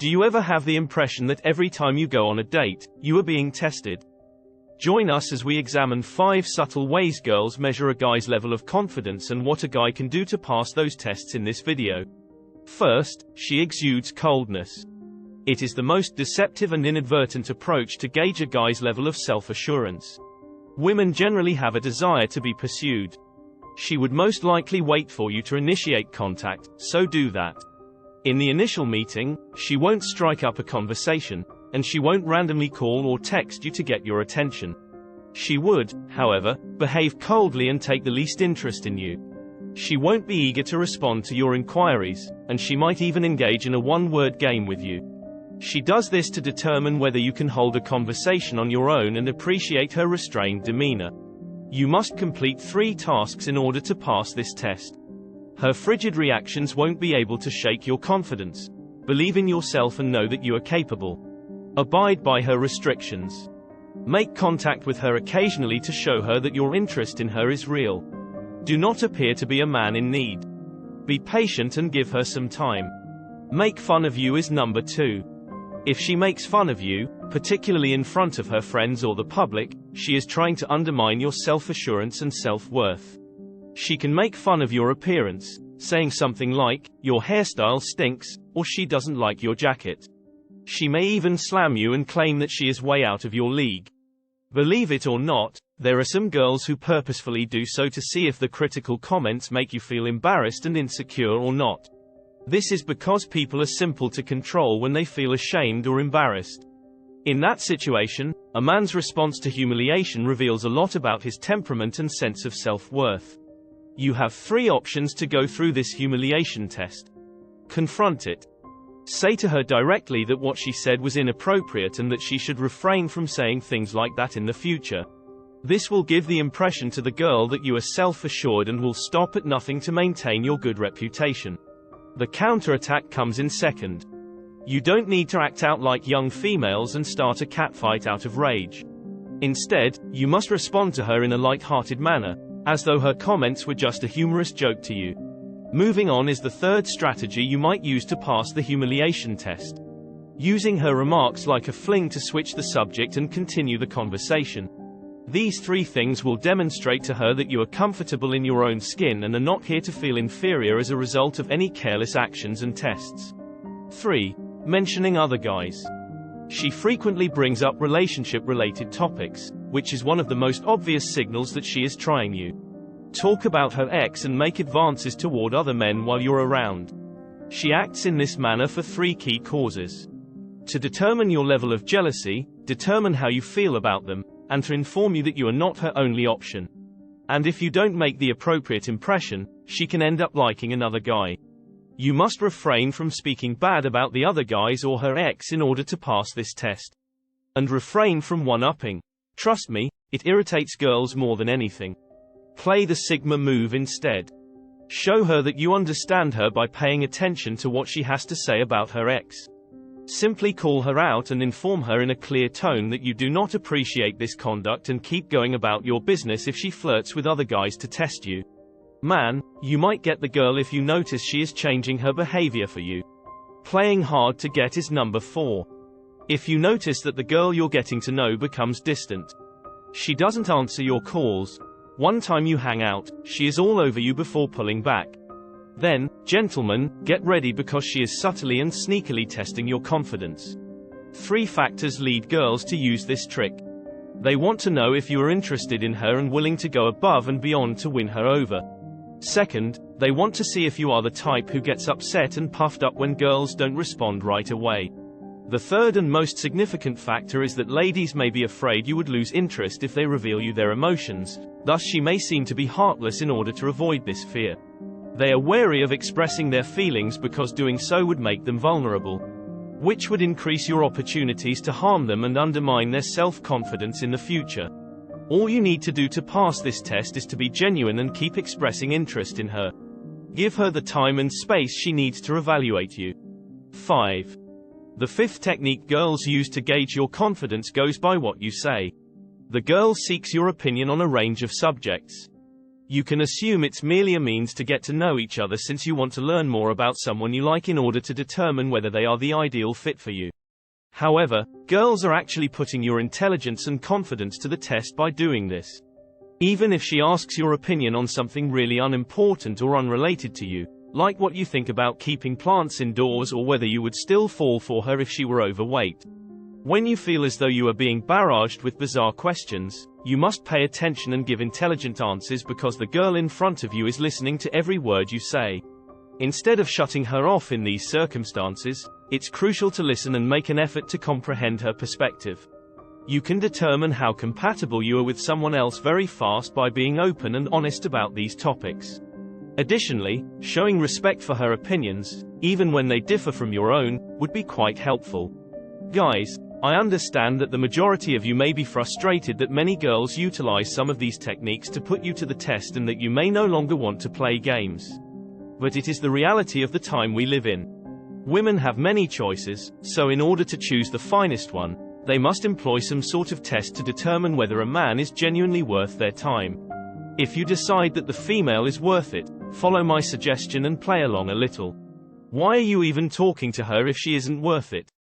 Do you ever have the impression that every time you go on a date, you are being tested? Join us as we examine 5 subtle ways girls measure a guy's level of confidence and what a guy can do to pass those tests in this video. First, she exudes coldness. It is the most deceptive and inadvertent approach to gauge a guy's level of self-assurance. Women generally have a desire to be pursued. She would most likely wait for you to initiate contact, so do that. In the initial meeting, she won't strike up a conversation, and she won't randomly call or text you to get your attention. She would, however, behave coldly and take the least interest in you. She won't be eager to respond to your inquiries, and she might even engage in a one-word game with you. She does this to determine whether you can hold a conversation on your own and appreciate her restrained demeanor. You must complete 3 tasks in order to pass this test. Her frigid reactions won't be able to shake your confidence. Believe in yourself and know that you are capable. Abide by her restrictions. Make contact with her occasionally to show her that your interest in her is real. Do not appear to be a man in need. Be patient and give her some time. Make fun of you is number 2. If she makes fun of you, particularly in front of her friends or the public, she is trying to undermine your self-assurance and self-worth. She can make fun of your appearance, saying something like, "Your hairstyle stinks," or "She doesn't like your jacket." She may even slam you and claim that she is way out of your league. Believe it or not, there are some girls who purposefully do so to see if the critical comments make you feel embarrassed and insecure or not. This is because people are simple to control when they feel ashamed or embarrassed. In that situation, a man's response to humiliation reveals a lot about his temperament and sense of self-worth. You have 3 options to go through this humiliation test. Confront it. Say to her directly that what she said was inappropriate and that she should refrain from saying things like that in the future. This will give the impression to the girl that you are self-assured and will stop at nothing to maintain your good reputation. The counterattack comes in second. You don't need to act out like young females and start a catfight out of rage. Instead, you must respond to her in a light-hearted manner, as though her comments were just a humorous joke to you. Moving on is the third strategy you might use to pass the humiliation test. Using her remarks like a fling to switch the subject and continue the conversation. These 3 things will demonstrate to her that you are comfortable in your own skin and are not here to feel inferior as a result of any careless actions and tests. 3. Mentioning other guys. She frequently brings up relationship-related topics, which is one of the most obvious signals that she is trying you. Talk about her ex and make advances toward other men while you're around. She acts in this manner for 3 key causes. To determine your level of jealousy, determine how you feel about them, and to inform you that you are not her only option. And if you don't make the appropriate impression, she can end up liking another guy. You must refrain from speaking bad about the other guys or her ex in order to pass this test. And refrain from one-upping. Trust me, it irritates girls more than anything. Play the Sigma move instead. Show her that you understand her by paying attention to what she has to say about her ex. Simply call her out and inform her in a clear tone that you do not appreciate this conduct and keep going about your business if she flirts with other guys to test you. Man, you might get the girl if you notice she is changing her behavior for you. Playing hard to get is number 4. If you notice that the girl you're getting to know becomes distant. She doesn't answer your calls. One time you hang out, she is all over you before pulling back. Then, gentlemen, get ready because she is subtly and sneakily testing your confidence. 3 factors lead girls to use this trick. They want to know if you are interested in her and willing to go above and beyond to win her over. Second, they want to see if you are the type who gets upset and puffed up when girls don't respond right away. The third and most significant factor is that ladies may be afraid you would lose interest if they reveal you their emotions, thus she may seem to be heartless in order to avoid this fear. They are wary of expressing their feelings because doing so would make them vulnerable, which would increase your opportunities to harm them and undermine their self-confidence in the future. All you need to do to pass this test is to be genuine and keep expressing interest in her. Give her the time and space she needs to evaluate you. 5. The 5th technique girls use to gauge your confidence goes by what you say. The girl seeks your opinion on a range of subjects. You can assume it's merely a means to get to know each other, since you want to learn more about someone you like in order to determine whether they are the ideal fit for you. However, girls are actually putting your intelligence and confidence to the test by doing this. Even if she asks your opinion on something really unimportant or unrelated to you, like what you think about keeping plants indoors or whether you would still fall for her if she were overweight. When you feel as though you are being barraged with bizarre questions, you must pay attention and give intelligent answers, because the girl in front of you is listening to every word you say. Instead of shutting her off in these circumstances, it's crucial to listen and make an effort to comprehend her perspective. You can determine how compatible you are with someone else very fast by being open and honest about these topics. Additionally, showing respect for her opinions, even when they differ from your own, would be quite helpful. Guys, I understand that the majority of you may be frustrated that many girls utilize some of these techniques to put you to the test and that you may no longer want to play games. But it is the reality of the time we live in. Women have many choices, so in order to choose the finest one, they must employ some sort of test to determine whether a man is genuinely worth their time. If you decide that the female is worth it, follow my suggestion and play along a little. Why are you even talking to her if she isn't worth it?